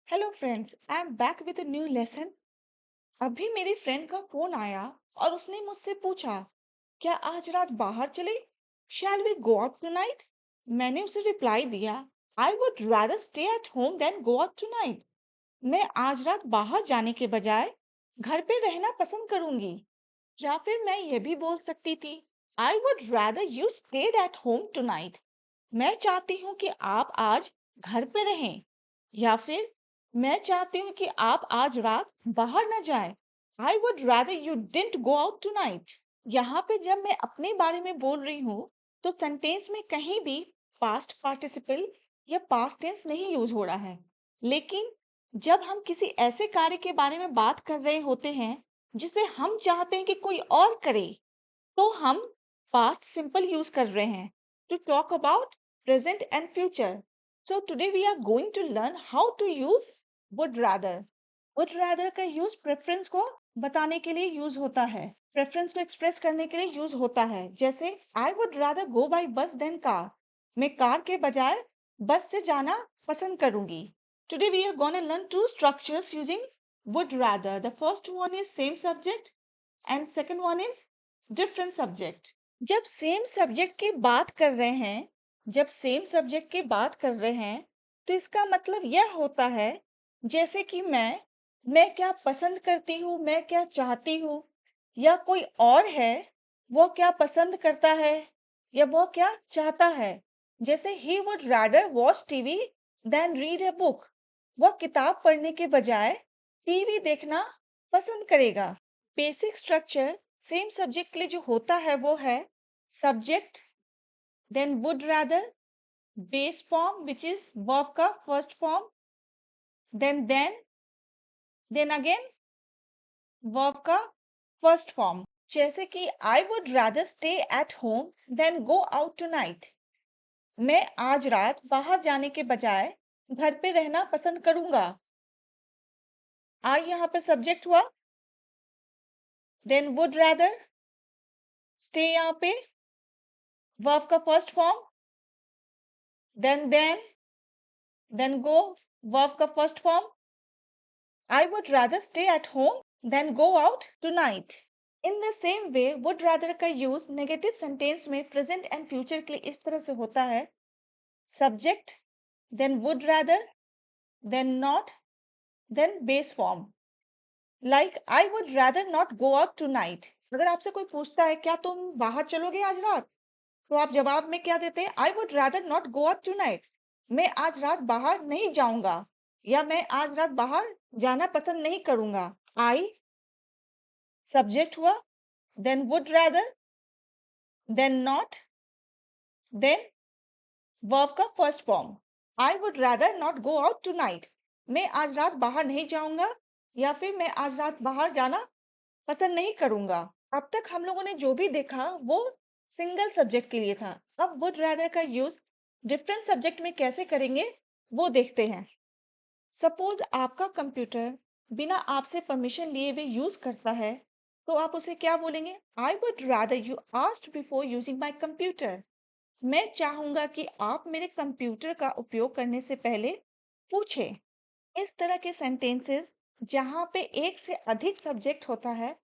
Hello friends, I am back with a new lesson. अभी मेरी friend का phone आया और उसने मुझसे पूछा, क्या आज रात बाहर चले? Shall we go out tonight? मैंने उसे रिप्लाई दिया, I would rather stay at home then go out tonight. मैं आज रात बाहर जाने के बजाय घर पे रहना पसंद करूंगी। या फिर मैं ये भी बोल सकती थी, आई would rather you stayed at home tonight. मैं चाहती हूँ कि आप आज घर पे रहें। या फिर मैं चाहती हूँ कि आप आज रात बाहर ना जाएं। I would rather you didn't go out tonight. यहाँ पे जब मैं अपने बारे में बोल रही हूँ तो सेंटेंस में कहीं भी पास्ट पार्टिसिपल या पास्ट टेंस नहीं यूज हो रहा है। लेकिन जब हम किसी ऐसे कार्य के बारे में बात कर रहे होते हैं जिसे हम चाहते हैं कि कोई और करे, तो हम past simple यूज कर रहे हैं to talk about present and future. So today we are going to learn how to use would rather. Would rather का यूज प्रेफरेंस को बताने के लिए यूज होता है, प्रेफरेंस को एक्सप्रेस करने के लिए यूज होता है। जैसे I would rather go by bus than car. मैं कार के बजाय बस से जाना पसंद करूंगी। Today we are going to learn two structures using would rather. The first one is same subject and second one is different subject. जब same subject की बात कर रहे हैं, जब सेम सब्जेक्ट की बात कर रहे हैं, तो इसका मतलब यह होता है, जैसे कि मैं क्या पसंद करती हूँ, मैं क्या चाहती हूँ, या कोई और है, वो क्या पसंद करता है, या वो क्या चाहता है। जैसे he would rather watch TV than read a book. वो किताब पढ़ने के बजाय टीवी देखना पसंद करेगा। बेसिक स्ट्रक्चर सेम सब्जेक्ट के लिए जो होता है वो है subject, then would rather, base form which is verb का first form, then again verb का फर्स्ट फॉर्म। जैसे कि I would rather stay at home then go out tonight. मैं आज रात बाहर जाने के बजाय घर पे रहना पसंद करूंगा। आई यहाँ पे सब्जेक्ट हुआ, देन वुड रादर, स्टे यहाँ पे वर्ब का first form, then go verb का first form. I would rather stay at home than go out tonight. In the same way, would rather का यूज नेगेटिव सेंटेंस में present and future के लिए इस तरह से होता है, subject, then would rather, then not, then base form. Like I would rather not go out tonight. अगर आपसे कोई पूछता है क्या तुम बाहर चलोगे आज रात, तो आप जवाब में क्या देते हैं? आई would rather not go out tonight. मैं आज रात बाहर नहीं जाऊंगा, या मैं आज रात बाहर जाना पसंद नहीं करूंगा। आई सब्जेक्ट हुआ, then would rather, then not, then verb का first form. I would rather not go out tonight. मैं आज रात बाहर नहीं जाऊंगा, या फिर मैं आज रात बाहर जाना पसंद नहीं करूंगा। अब तक हम लोगों ने जो भी देखा वो सिंगल सब्जेक्ट के लिए था। अब वुड रादर का यूज डिफरेंट सब्जेक्ट में कैसे करेंगे वो देखते हैं। सपोज आपका कंप्यूटर बिना आपसे परमिशन लिए हुए यूज करता है, तो आप उसे क्या बोलेंगे? आई would rather you asked before using my computer. मैं चाहूंगा कि आप मेरे कंप्यूटर का उपयोग करने से पहले पूछें। इस तरह के सेंटेंसेस जहाँ पे एक से अधिक सब्जेक्ट होता है,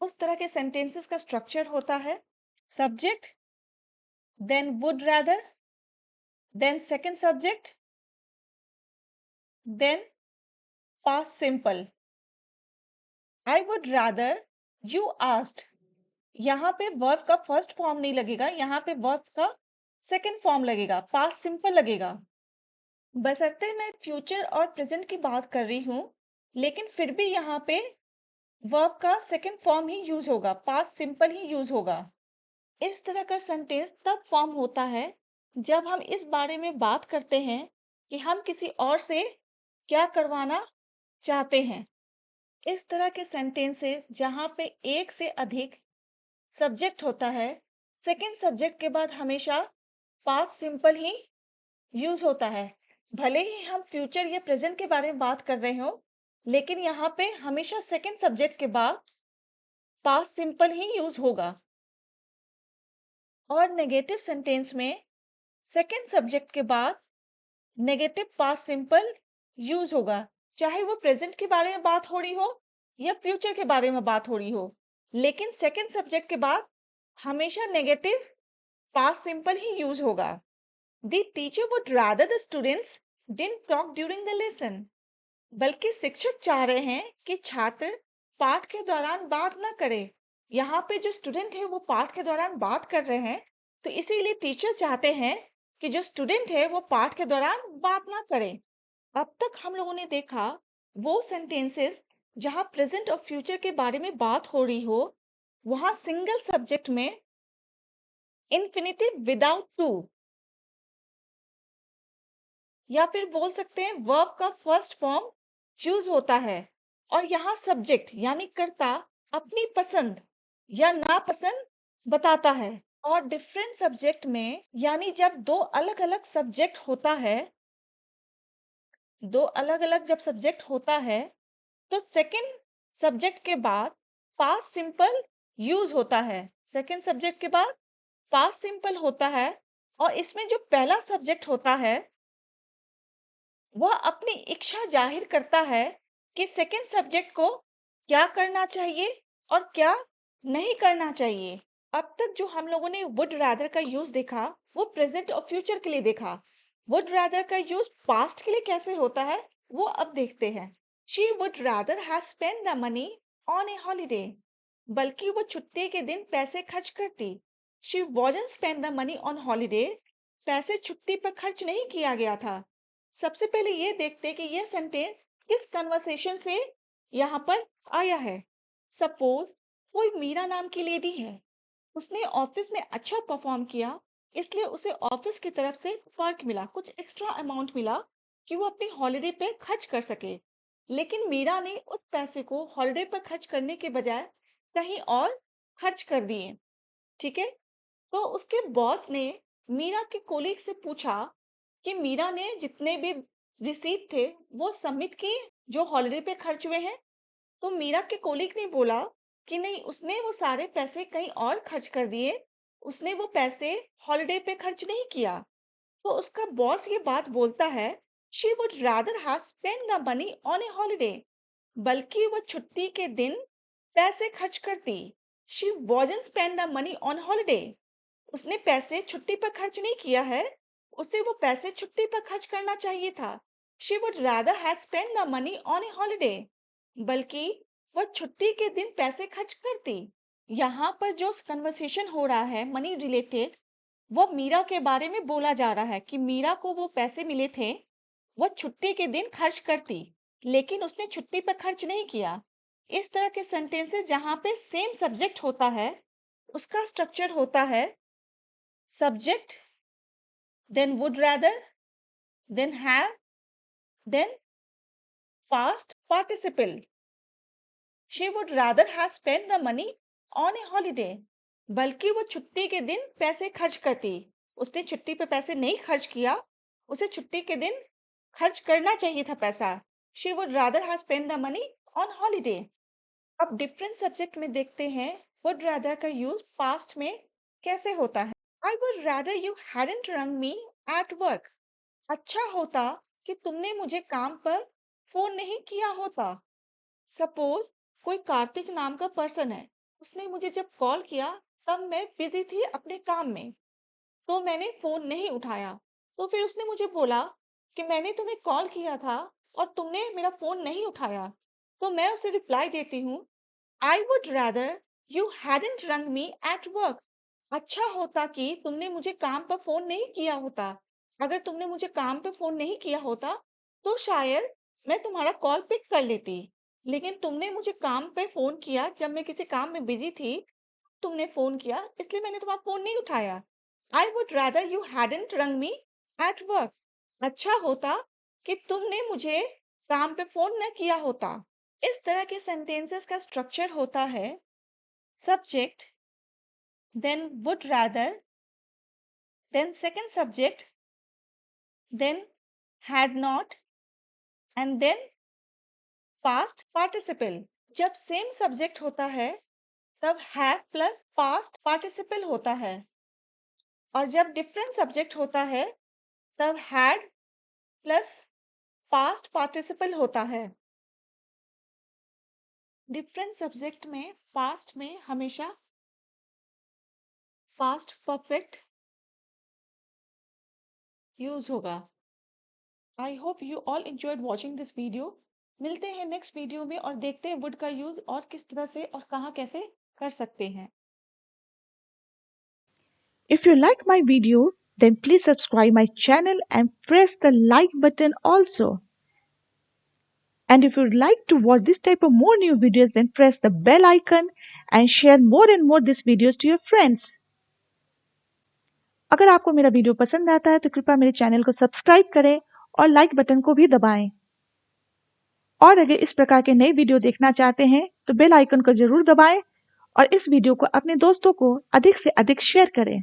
उस तरह के सेंटेंसेस का स्ट्रक्चर होता है subject, then would rather, then second subject, then past simple. I would rather you asked, यहाँ पे वर्ब का फर्स्ट फॉर्म नहीं लगेगा, यहाँ पे वर्ब का सेकंड फॉर्म लगेगा, पास्ट सिंपल लगेगा। बशर्ते मैं फ्यूचर और प्रेजेंट की बात कर रही हूँ, लेकिन फिर भी यहाँ पे वर्ब का सेकंड फॉर्म ही यूज होगा, पास्ट सिंपल ही यूज होगा। इस तरह का सेंटेंस तब फॉर्म होता है जब हम इस बारे में बात करते हैं कि हम किसी और से क्या करवाना चाहते हैं। इस तरह के सेंटेंसेस जहाँ पे एक से अधिक सब्जेक्ट होता है, सेकंड सब्जेक्ट के बाद हमेशा पास्ट सिंपल ही यूज होता है। भले ही हम फ्यूचर या प्रेजेंट के बारे में बात कर रहे हो, लेकिन यहाँ पे हमेशा सेकंड सब्जेक्ट के बाद पास्ट सिंपल ही यूज होगा। और नेगेटिव सेंटेंस में सेकंड सब्जेक्ट के बाद नेगेटिव पास्ट सिंपल यूज होगा। चाहे वो प्रेजेंट के बारे में बात हो रही हो या फ्यूचर के बारे में बात हो रही हो। लेकिन सेकंड सब्जेक्ट के बाद हमेशा नेगेटिव पास्ट सिंपल ही यूज होगा। The teacher would rather the students didn't talk during the lesson. बल्कि शिक्षक चाह रहे हैं कि छात्र पाठ के दौरान बात ना करे। यहाँ पे जो स्टूडेंट है वो पाठ के दौरान बात कर रहे हैं, तो इसीलिए टीचर चाहते हैं कि जो स्टूडेंट है वो पाठ के दौरान बात ना करे। अब तक हम लोगों ने देखा वो सेंटेंसेस जहाँ प्रेजेंट और फ्यूचर के बारे में बात हो रही हो, वहां सिंगल सब्जेक्ट में इन्फिनिटिव विदाउट टू, या फिर बोल सकते हैं वर्ब का फर्स्ट फॉर्म यूज होता है। और यहाँ सब्जेक्ट यानी कर्ता अपनी पसंद या नापसंद बताता है। और डिफरेंट सब्जेक्ट में यानी जब दो अलग अलग सब्जेक्ट होता है, दो अलग अलग जब सब्जेक्ट होता है, तो सेकंड सब्जेक्ट के बाद पास्ट सिंपल यूज होता है। सेकंड सब्जेक्ट के बाद पास्ट सिंपल होता है। और इसमें जो पहला सब्जेक्ट होता है वह अपनी इच्छा जाहिर करता है कि सेकंड सब्जेक्ट को क्या करना चाहिए और क्या नहीं करना चाहिए। अब तक जो हम लोगों ने वुड रादर का यूज देखा वो प्रेजेंट और फ्यूचर के लिए देखा। वुड रादर का यूज पास्ट के लिए कैसे होता है वो अब देखते हैं। She would rather have spend the money on A holiday. बल्कि वो छुट्टी के दिन पैसे खर्च करती। She wasn't spend the money on holiday. पैसे छुट्टी पर खर्च नहीं किया गया था। सबसे पहले ये देखते हैं कि ये सेंटेंस किस कन्वर्सेशन से यहाँ पर आया है। सपोज कोई मीरा नाम की लेडी है, उसने ऑफिस में अच्छा परफॉर्म किया, इसलिए उसे ऑफिस की तरफ से वर्क मिला, कुछ एक्स्ट्रा अमाउंट मिला कि वो अपनी हॉलिडे पे खर्च कर सके। लेकिन मीरा ने उस पैसे को हॉलिडे पर खर्च करने के बजाय कहीं और खर्च कर दिए। ठीक है। तो उसके बॉस ने मीरा के कोलीग से पूछा कि मीरा ने जितने भी रिसीट थे वो सबमिट किए जो हॉलिडे पे खर्च हुए हैं। तो मीरा के कोलीग ने बोला कि नहीं, उसने वो सारे पैसे कहीं और खर्च कर दिए, उसने वो पैसे हॉलिडे पे खर्च नहीं किया। तो उसका बॉस ये बात बोलता है, she would rather have spend the money on A holiday. बल्कि वो छुट्टी के दिन पैसे खर्च करती। She wasn't spend the money on holiday. उसने पैसे छुट्टी पर खर्च नहीं किया है, उसे वो पैसे छुट्टी पर खर्च करना चाहिए था। She would rather have spend the money on A holiday. बल्कि वह छुट्टी के दिन पैसे खर्च करती। यहाँ पर जो कन्वर्सेशन हो रहा है मनी रिलेटेड, वो मीरा के बारे में बोला जा रहा है कि मीरा को वो पैसे मिले थे, वह छुट्टी के दिन खर्च करती, लेकिन उसने छुट्टी पर खर्च नहीं किया। इस तरह के सेंटेंसेस जहाँ पे सेम सब्जेक्ट होता है, उसका स्ट्रक्चर होता है subject, then would rather, then have, then past participle. She would rather have spent the money on a holiday. बल्कि वो छुट्टी के दिन पैसे खर्च करती। उसने छुट्टी पे पैसे नहीं खर्च किया, उसे छुट्टी के दिन खर्च करना चाहिए था पैसा। She would rather have spent the money on holiday. अब डिफरेंट सब्जेक्ट में देखते हैं would rather का यूज पास्ट में कैसे होता है। I would rather you hadn't rung me at work. अच्छा होता कि तुमने मुझे काम पर फोन नहीं किया होता। सपोज कोई कार्तिक नाम का पर्सन है, उसने मुझे जब कॉल किया तब मैं बिजी थी अपने काम में, तो मैंने फोन नहीं उठाया। तो फिर उसने मुझे बोला कि मैंने तुम्हें कॉल किया था और तुमने मेरा फोन नहीं उठाया। तो मैं उसे रिप्लाई देती हूँ, आई would rather you hadn't rung me at work. अच्छा होता कि तुमने मुझे काम पर फोन नहीं किया होता। अगर तुमने मुझे काम पे फोन नहीं किया होता तो शायद मैं तुम्हारा कॉल पिक कर लेती। लेकिन तुमने मुझे काम पे फोन किया जब मैं किसी काम में बिजी थी, तुमने फोन किया इसलिए मैंने तुम्हारा फोन नहीं उठाया। आई would rather you hadn't rung me at work. अच्छा होता कि तुमने मुझे काम पे फोन न किया होता। इस तरह के सेंटेंसेस का स्ट्रक्चर होता है subject, then would rather, then second subject, then had not, and then past participle. जब सेम सब्जेक्ट होता है तब have प्लस past participle होता है। और जब डिफरेंट सब्जेक्ट होता है तब had प्लस पास्ट पार्टिसिपल होता है। डिफरेंट सब्जेक्ट में पास्ट में हमेशा पास्ट परफेक्ट यूज होगा। I hope you all enjoyed watching this video। मिलते हैं नेक्स्ट वीडियो में और देखते हैं वुड का यूज और किस तरह से और कहाँ कैसे कर सकते हैं। If you like my video, then please subscribe my channel and press the like button also. And if you'd like to watch this type of more new videos, then press the bell icon and share more and more these videos to your friends. अगर आपको मेरा video पसंद आता है तो कृपया मेरे channel को सब्सक्राइब करें और लाइक बटन को भी दबाएं। और अगर इस प्रकार के नए वीडियो देखना चाहते हैं तो बेल आइकन को जरूर दबाएं और इस वीडियो को अपने दोस्तों को अधिक से अधिक शेयर करें।